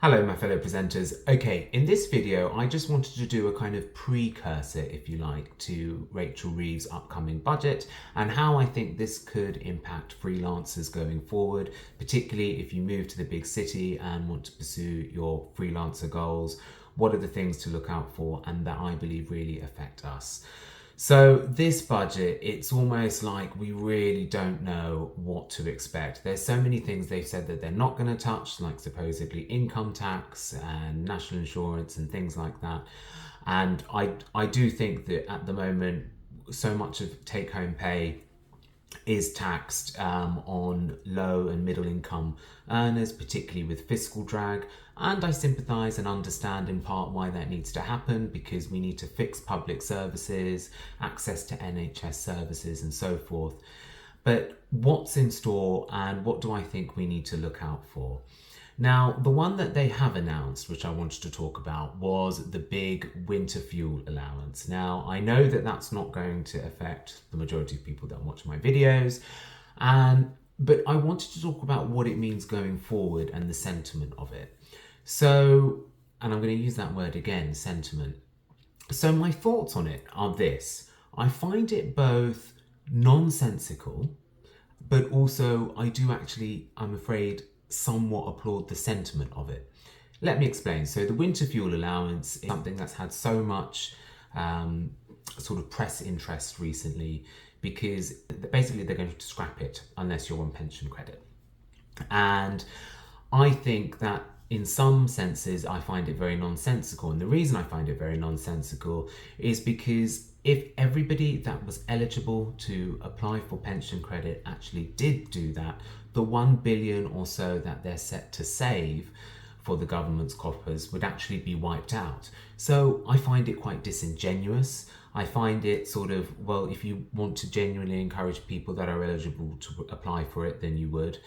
Hello my fellow presenters. Okay, in this video I just wanted to do a kind of precursor, if you like, to Rachel Reeves' upcoming budget and how I think this could impact freelancers going forward, particularly if you move to the big city and want to pursue your freelancer goals. What are the things to look out for and that I believe really affect us? So this budget, it's almost like we really don't know what to expect. There's so many things they've said that they're not going to touch, like supposedly income tax and national insurance and things like that. And I do think that at the moment, so much of take-home pay is taxed on low and middle income earners, particularly with fiscal drag. And I sympathise and understand in part why that needs to happen, because we need to fix public services, access to NHS services and so forth. But what's in store and what do I think we need to look out for? Now, the one that they have announced, which I wanted to talk about, was the big winter fuel allowance. Now, I know that that's not going to affect the majority of people that watch my videos, but I wanted to talk about what it means going forward and the sentiment of it. So, and I'm going to use that word again, sentiment. So my thoughts on it are this. I find it both nonsensical, but also I do actually, I'm afraid, somewhat applaud the sentiment of it. Let me explain. So the winter fuel allowance is something that's had so much sort of press interest recently because basically they're going to scrap it unless you're on pension credit. And I think that in some senses, I find it very nonsensical. And the reason I find it very nonsensical is because if everybody that was eligible to apply for pension credit actually did do that, the 1 billion or so that they're set to save for the government's coffers would actually be wiped out. So I find it quite disingenuous. I find it sort of, well, if you want to genuinely encourage people that are eligible to apply for it, then you would.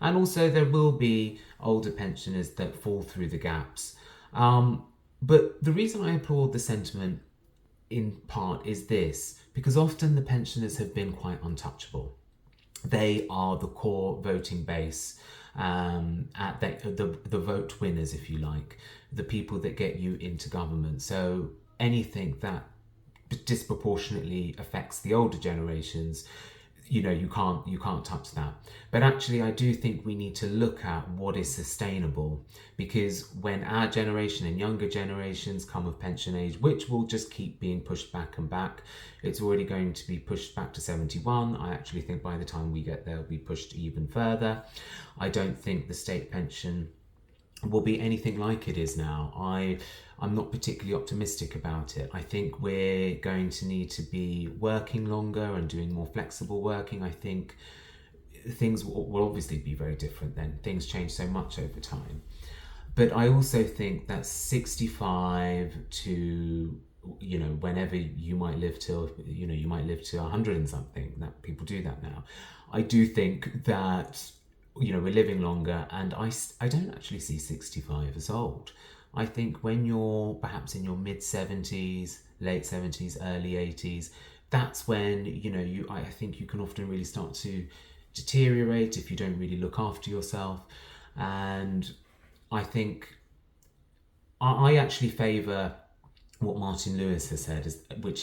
And also there will be older pensioners that fall through the gaps. But the reason I applaud the sentiment in part is this, because often the pensioners have been quite untouchable. They are the core voting base, the vote winners, if you like, the people that get you into government. So anything that disproportionately affects the older generations, you can't touch that. But actually I do think we need to look at what is sustainable, because when our generation and younger generations come of pension age, which will just keep being pushed back and back, it's already going to be pushed back to 71. I actually think by the time we get there, it'll be pushed even further. I don't think the state pension will be anything like it is now. I'm not particularly optimistic about it. I think we're going to need to be working longer and doing more flexible working. I think things will obviously be very different then. Things change so much over time. But I also think that 65 to, whenever you might live till, you might live to 100 and something, that people do that now. I do think that we're living longer, and I don't actually see 65 as old. I think when you're perhaps in your mid 70s, late 70s, early 80s, that's when, I think you can often really start to deteriorate if you don't really look after yourself. And I think I actually favour what Martin Lewis has said,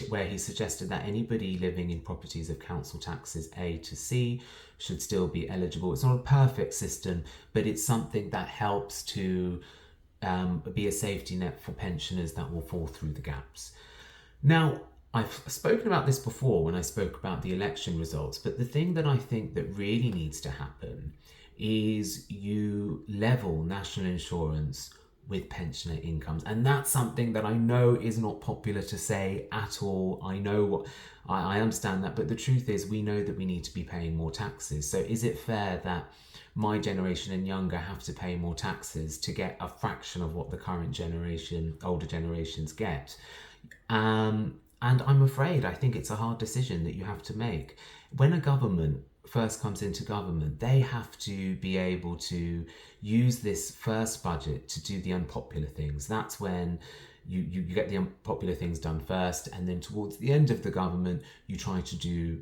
where he suggested that anybody living in properties of council taxes A to C should still be eligible. It's not a perfect system, but it's something that helps to be a safety net for pensioners that will fall through the gaps. Now, I've spoken about this before when I spoke about the election results, but the thing that I think that really needs to happen is you level national insurance with pensioner incomes. And that's something that I know is not popular to say at all. I understand that, but the truth is we know that we need to be paying more taxes. So is it fair that my generation and younger have to pay more taxes to get a fraction of what the current generation, older generations get? And I'm afraid I think it's a hard decision that you have to make. When a government first comes into government, they have to be able to use this first budget to do the unpopular things. That's when you get the unpopular things done first, and then towards the end of the government, you try to do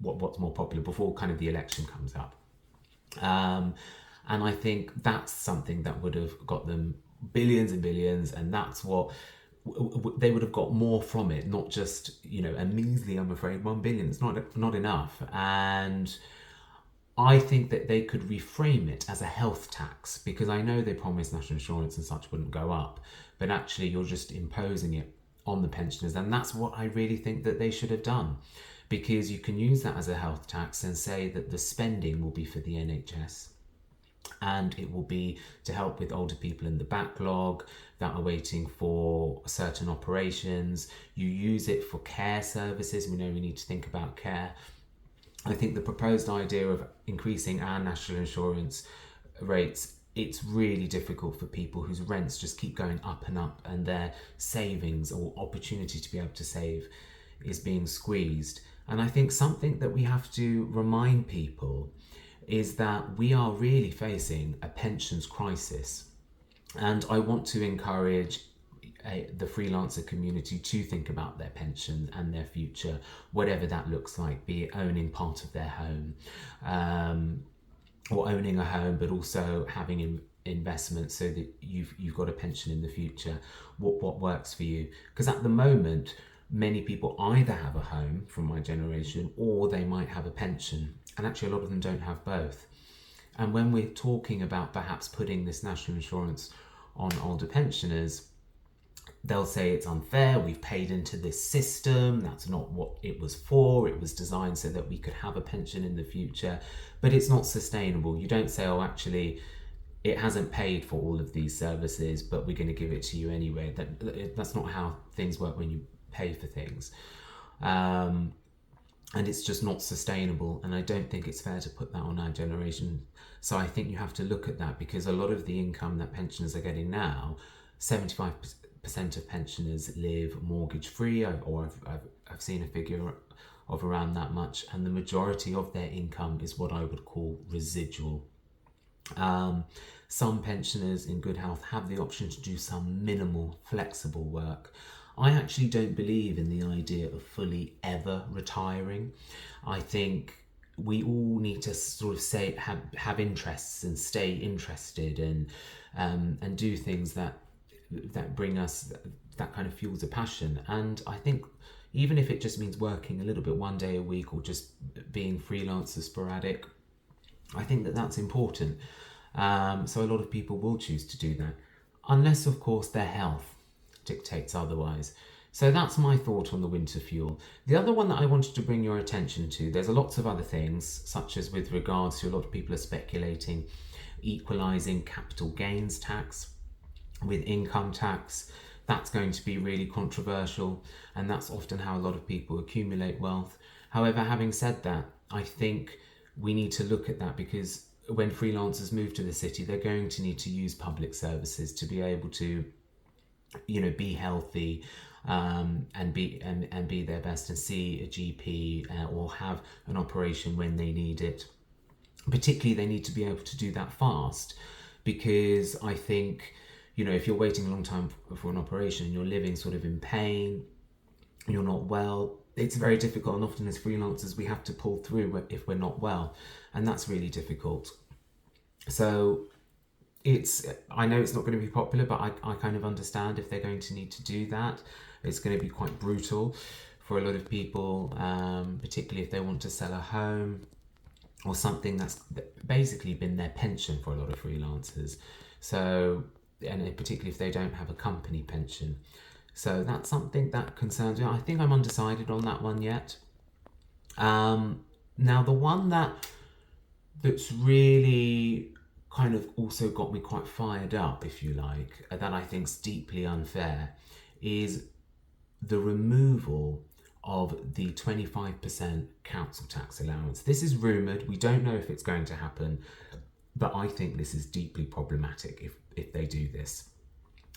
what's more popular before kind of the election comes up. And I think that's something that would have got them billions and billions, and that's what they would have got more from it, not just, a measly, I'm afraid, 1 billion. It's not enough. And I think that they could reframe it as a health tax, because I know they promised national insurance and such wouldn't go up, but actually you're just imposing it on the pensioners. And that's what I really think that they should have done, because you can use that as a health tax and say that the spending will be for the NHS, and it will be to help with older people in the backlog that are waiting for certain operations. You use it for care services. We know we need to think about care. I think the proposed idea of increasing our national insurance rates, it's really difficult for people whose rents just keep going up and up, and their savings or opportunity to be able to save is being squeezed. And I think something that we have to remind people is that we are really facing a pensions crisis. And I want to encourage the freelancer community to think about their pension and their future, whatever that looks like, be it owning part of their home, or owning a home, but also having investments so that you've got a pension in the future. What works for you? Because at the moment, many people either have a home from my generation, or they might have a pension, and actually a lot of them don't have both. And when we're talking about perhaps putting this national insurance on older pensioners, they'll say it's unfair, we've paid into this system, that's not what it was for, it was designed so that we could have a pension in the future, but it's not sustainable. You don't say, oh, actually, it hasn't paid for all of these services, but we're going to give it to you anyway. That's not how things work when you pay for things. And it's just not sustainable, and I don't think it's fair to put that on our generation. So I think you have to look at that, because a lot of the income that pensioners are getting now, 75% of pensioners live mortgage free, or I've seen a figure of around that much, and the majority of their income is what I would call residual. Some pensioners in good health have the option to do some minimal flexible work. I actually don't believe in the idea of fully ever retiring. I think we all need to sort of have interests and stay interested, and do things that bring us, that kind of fuels a passion. And I think even if it just means working a little bit one day a week, or just being freelancer sporadic, I think that that's important. So a lot of people will choose to do that, unless of course their health dictates otherwise. So that's my thought on the winter fuel. The other one that I wanted to bring your attention to, there's lots of other things, such as with regards to, a lot of people are speculating equalising capital gains tax with income tax. That's going to be really controversial, and that's often how a lot of people accumulate wealth. However, having said that, I think we need to look at that, because when freelancers move to the city, they're going to need to use public services to be able to, be healthy, and be their best, and see a GP, or have an operation when they need it. Particularly, they need to be able to do that fast, because I think, if you're waiting a long time for an operation, you're living sort of in pain, you're not well, it's very difficult. And often as freelancers, we have to pull through if we're not well, and that's really difficult. So I know it's not going to be popular, but I kind of understand if they're going to need to do that. It's going to be quite brutal for a lot of people, particularly if they want to sell a home or something that's basically been their pension for a lot of freelancers. So, and particularly if they don't have a company pension. So that's something that concerns me. I think I'm undecided on that one yet. Now, the one that's really kind of also got me quite fired up, if you like, that I think is deeply unfair, is the removal of the 25% council tax allowance. This is rumoured. We don't know if it's going to happen, but I think this is deeply problematic if they do this.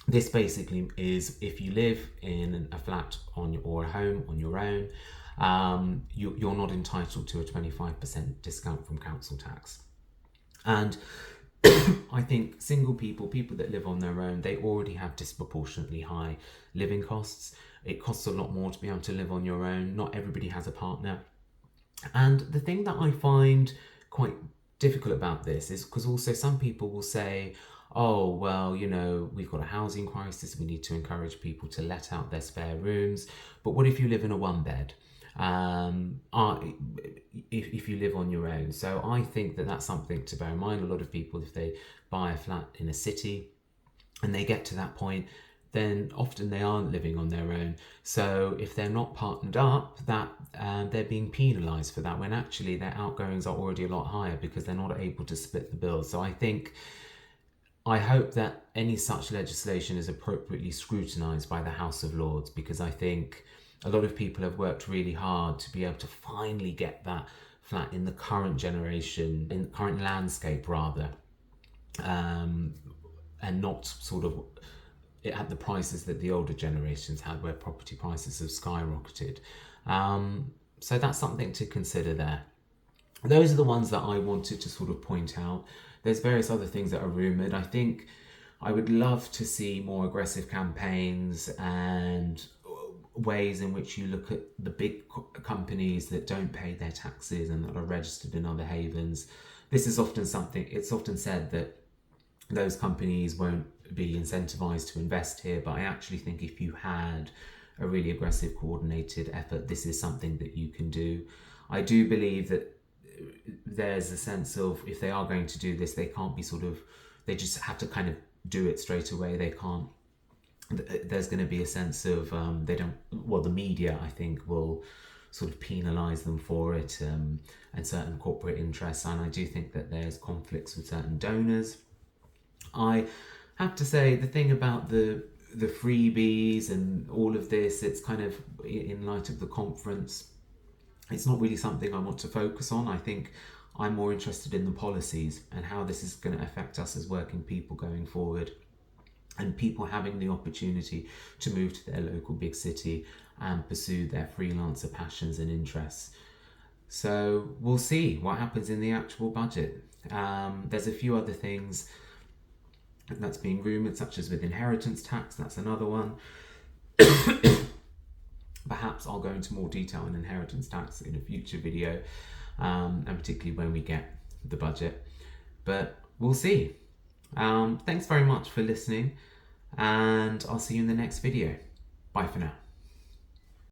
This basically is, if you live in a flat or a home on your own, you're not entitled to a 25% discount from council tax. And I think single people that live on their own, they already have disproportionately high living costs. It costs a lot more to be able to live on your own. Not everybody has a partner. And the thing that I find quite difficult about this is because also some people will say, oh, well, you know, we've got a housing crisis, we need to encourage people to let out their spare rooms. But what if you live in a one bed? If you live on your own. So I think that that's something to bear in mind. A lot of people, if they buy a flat in a city and they get to that point, then often they aren't living on their own. So if they're not partnered up, that they're being penalised for that, when actually their outgoings are already a lot higher because they're not able to split the bill. So I hope that any such legislation is appropriately scrutinised by the House of Lords, because I think a lot of people have worked really hard to be able to finally get that flat in the current generation, in the current landscape rather, and not sort of at the prices that the older generations had, where property prices have skyrocketed. So that's something to consider there. Those are the ones that I wanted to sort of point out. There's various other things that are rumoured. I think I would love to see more aggressive campaigns and ways in which you look at the big companies that don't pay their taxes and that are registered in other havens. This is often something, it's often said that those companies won't be incentivized to invest here, but I actually think if you had a really aggressive coordinated effort, this is something that you can do. I do believe that there's a sense of, if they are going to do this, they can't be sort of, they just have to kind of do it straight away. They can't, there's going to be a sense of the media, I think, will sort of penalise them for it, and certain corporate interests, and I do think that there's conflicts with certain donors. I have to say, the thing about the freebies and all of this, it's kind of, in light of the conference, it's not really something I want to focus on. I think I'm more interested in the policies and how this is going to affect us as working people going forward, and people having the opportunity to move to their local big city and pursue their freelancer passions and interests. So we'll see what happens in the actual budget. There's a few other things that's being rumoured, such as with inheritance tax. That's another one. Perhaps I'll go into more detail on inheritance tax in a future video, and particularly when we get the budget. But we'll see. Thanks very much for listening, and I'll see you in the next video. Bye for now.